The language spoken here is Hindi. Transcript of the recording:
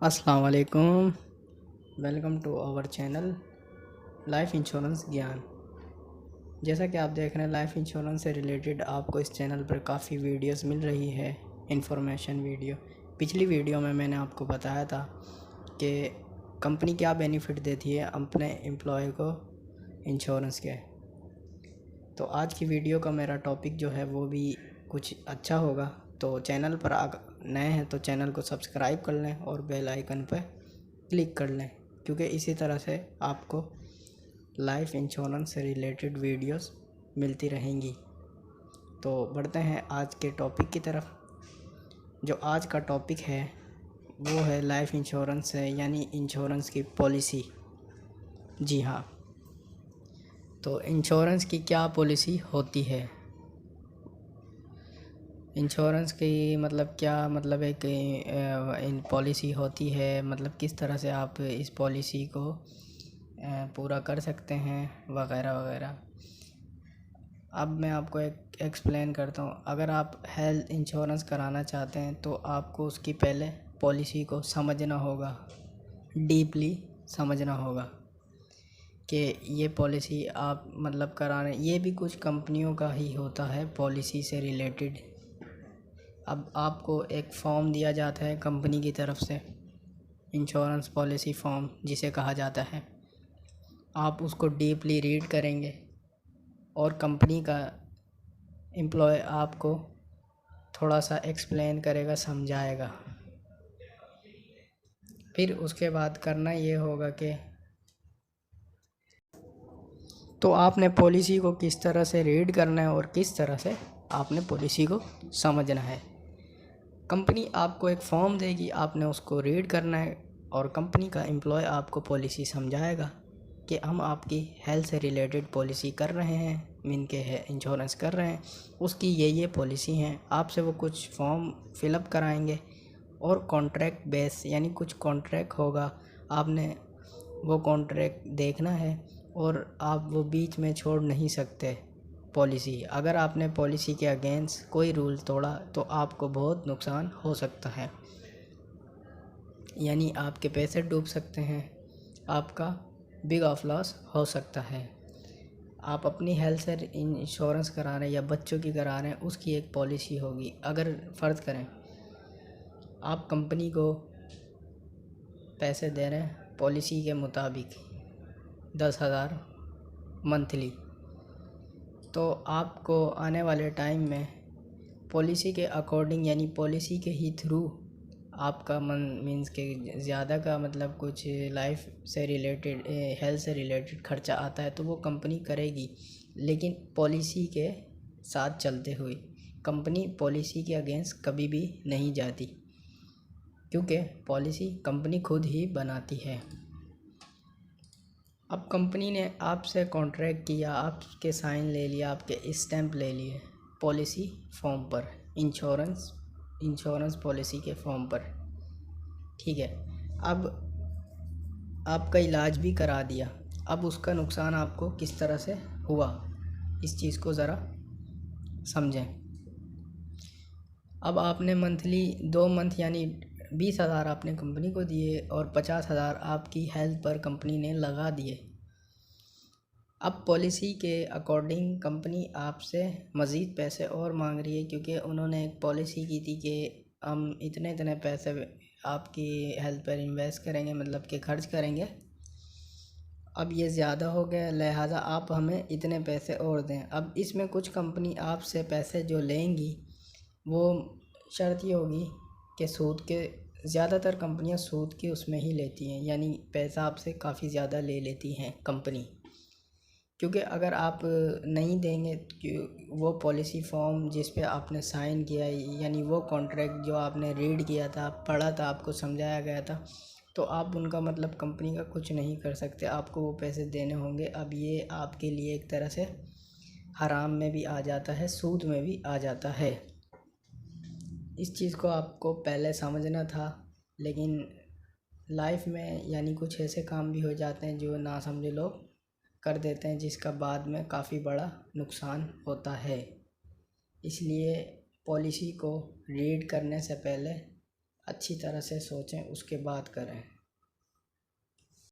अस्सलाम वालेकुम। Welcome to our channel life insurance Gyan. जैसा कि आप देख रहे हैं, लाइफ इंश्योरेंस से रिलेटेड आपको इस चैनल पर काफ़ी वीडियोस मिल रही है, इंफॉर्मेशन वीडियो। पिछली वीडियो में मैंने आपको बताया था कि कंपनी क्या बेनिफिट देती है अपने एम्प्लॉय को इंश्योरेंस के। तो आज की वीडियो का मेरा टॉपिक जो है वो भी कुछ अच्छा होगा। तो चैनल पर नए हैं तो चैनल को सब्सक्राइब कर लें और बेल आइकन पर क्लिक कर लें, क्योंकि इसी तरह से आपको लाइफ इंश्योरेंस से रिलेटेड वीडियोस मिलती रहेंगी। तो बढ़ते हैं आज के टॉपिक की तरफ। जो आज का टॉपिक है वो है लाइफ इंश्योरेंस है यानी इंश्योरेंस की पॉलिसी। जी हाँ, तो इंश्योरेंस की क्या पॉलिसी होती है, इंश्योरेंस की मतलब क्या मतलब एक इन पॉलिसी होती है, मतलब किस तरह से आप इस पॉलिसी को पूरा कर सकते हैं वगैरह वगैरह। अब मैं आपको एक एक्सप्लेन करता हूँ। अगर आप हेल्थ इंश्योरेंस कराना चाहते हैं तो आपको उसकी पहले पॉलिसी को समझना होगा, डीपली समझना होगा कि ये पॉलिसी आप मतलब कराने, ये भी कुछ कंपनियों का ही होता है पॉलिसी से रिलेटेड। अब आपको एक फॉर्म दिया जाता है कंपनी की तरफ से, इंश्योरेंस पॉलिसी फॉर्म जिसे कहा जाता है। आप उसको डीपली रीड करेंगे और कंपनी का एम्प्लॉय आपको थोड़ा सा एक्सप्लेन करेगा, समझाएगा। फिर उसके बाद करना ये होगा कि तो आपने पॉलिसी को किस तरह से रीड करना है और किस तरह से आपने पॉलिसी को समझना है। कंपनी आपको एक फॉर्म देगी, आपने उसको रीड करना है और कंपनी का एम्प्लॉय आपको पॉलिसी समझाएगा कि हम आपकी हेल्थ से रिलेटेड पॉलिसी कर रहे हैं, मीन के है इंश्योरेंस कर रहे हैं, उसकी ये पॉलिसी हैं। आपसे वो कुछ फॉर्म फिलअप कराएंगे और कॉन्ट्रैक्ट बेस यानी कुछ कॉन्ट्रैक्ट होगा, आपने वो कॉन्ट्रैक्ट देखना है और आप वो बीच में छोड़ नहीं सकते पॉलिसी। अगर आपने पॉलिसी के अगेंस्ट कोई रूल तोड़ा तो आपको बहुत नुकसान हो सकता है, यानी आपके पैसे डूब सकते हैं, आपका बिग ऑफ लॉस हो सकता है। आप अपनी हेल्थ से इंश्योरेंस करा रहे हैं या बच्चों की करा रहे हैं, उसकी एक पॉलिसी होगी। अगर फ़र्ज़ करें आप कंपनी को पैसे दे रहे हैं पॉलिसी के मुताबिक 10,000 मंथली, तो आपको आने वाले टाइम में पॉलिसी के अकॉर्डिंग यानी पॉलिसी के ही थ्रू आपका मीन्स के ज़्यादा का मतलब कुछ लाइफ से रिलेटेड हेल्थ से रिलेटेड ख़र्चा आता है तो वो कंपनी करेगी, लेकिन पॉलिसी के साथ चलते हुए। कंपनी पॉलिसी के अगेंस्ट कभी भी नहीं जाती, क्योंकि पॉलिसी कंपनी खुद ही बनाती है। अब कंपनी ने आपसे कॉन्ट्रैक्ट किया, आपके साइन ले लिया, आपके स्टैंप ले लिए पॉलिसी फॉर्म पर, इंश्योरेंस पॉलिसी के फॉर्म पर, ठीक है। अब आपका इलाज भी करा दिया, अब उसका नुकसान आपको किस तरह से हुआ इस चीज़ को ज़रा समझें। अब आपने मंथली 2 मंथ यानी 20,000 आपने कंपनी को दिए और 50,000 आपकी हेल्थ पर कंपनी ने लगा दिए। अब पॉलिसी के अकॉर्डिंग कंपनी आपसे मज़ीद पैसे और मांग रही है, क्योंकि उन्होंने एक पॉलिसी की थी कि हम इतने इतने पैसे आपकी हेल्थ पर इन्वेस्ट करेंगे, मतलब कि खर्च करेंगे। अब ये ज़्यादा हो गया, लिहाजा आप हमें इतने पैसे और दें। अब इसमें कुछ कंपनी आपसे पैसे जो लेंगी वो शर्त ये होगी कि सूद के, ज़्यादातर कंपनियां सूद के उसमें ही लेती हैं, यानी पैसा आपसे काफ़ी ज़्यादा ले लेती हैं कंपनी। क्योंकि अगर आप नहीं देंगे वो पॉलिसी फॉर्म जिस पे आपने साइन किया यानी वो कॉन्ट्रैक्ट जो आपने रीड किया था, पढ़ा था, आपको समझाया गया था, तो आप उनका मतलब कंपनी का कुछ नहीं कर सकते, आपको वो पैसे देने होंगे। अब ये आपके लिए एक तरह से हराम में भी आ जाता है, सूद में भी आ जाता है। इस चीज़ को आपको पहले समझना था, लेकिन लाइफ में यानी कुछ ऐसे काम भी हो जाते हैं जो ना समझे लोग कर देते हैं, जिसका बाद में काफ़ी बड़ा नुकसान होता है। इसलिए पॉलिसी को रीड करने से पहले अच्छी तरह से सोचें, उसके बाद करें।